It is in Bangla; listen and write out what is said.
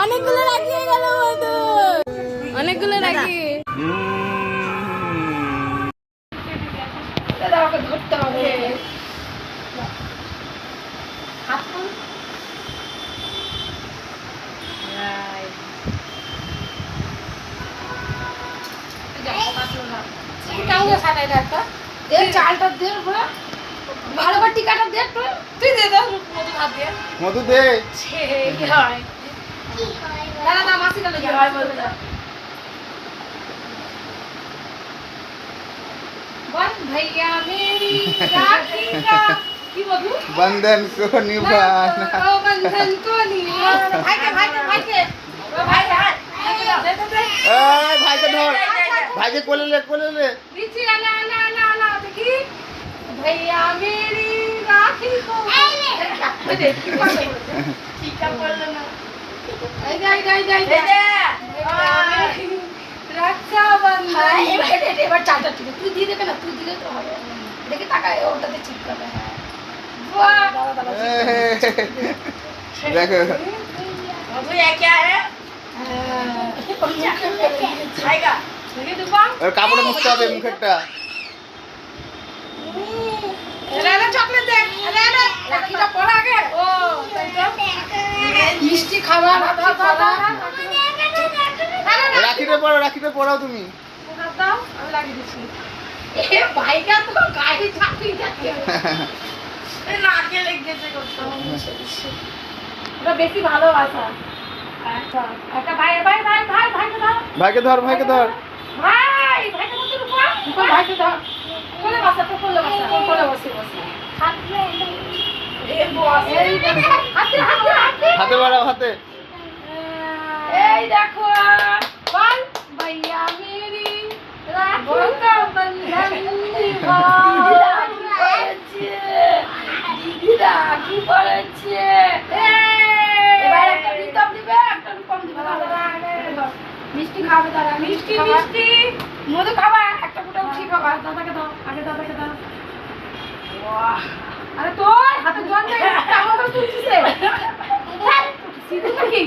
অনেকগুলো রাখি হয়ে গেল মধু, অনেকগুলো রাখি। ধরতে হবে চালটা দে, ভালো করে টিকাটা দে, তুই দে দাও মধু হাত দিয়ে। মধু দে। দাদা না মাসি গেল হয় বলবে না। বল भैया मेरी राखी का की मधु बंधन को निभाना, ओ बंधन को निभाना। भाई के भाई के भाई के भाई भाई दे दे दे। ए भाई के धर, भाई के कोले ले नीचे आना आना आना आना देखी भैया मेरी राखी को दे ठीक है बोल ना दे दे रक्षा बंधन এবার চাটা ঠিক তুই দিয়ে দেবে না, তুই দিলে তো হবে। দেখে তাকায় ওটাতে ঠিক করবে। वाह देखो मधु ये क्या है? खाएगा देखिए दुपा और कापड़े मुछते হবে মুখটা। রানা চকলেট দে, রানা রাখিটা পড়া আগে। ও তাই তো মিষ্টি খাবার হাতে খাবার। রাখিতে পড়াও তুমি। দাও আমি লাগিয়ে দিচ্ছি। এ ভাইটা তো গায়ে চাকরি যাচ্ছে। এ নাকে লেগেছে করতে। ওটা বেশি ভালোবাসা। আচ্ছা একটা ভাই ভাইকে ধর। ভাইকে ধর মতো রূপা ভাইকে ধর। কোলে বসে এ বস এই দেখো হাতে বাড়াও হাতে। এই দেখো বল भैया मेरी राखी का बंधन দিদি রাখি পড়েছে। এবার একটা রিতম দিবে, একটা রূপম দিবে। মিষ্টি খাবে তারা, মিষ্টি মধু খাবা, একটা ফুটা উঠি খাবা। দাদাকে দাও, আগে দাদাকে দাও। আরে তোর হাতে জল নেই, টাকা তুলছিস সিধু নাকি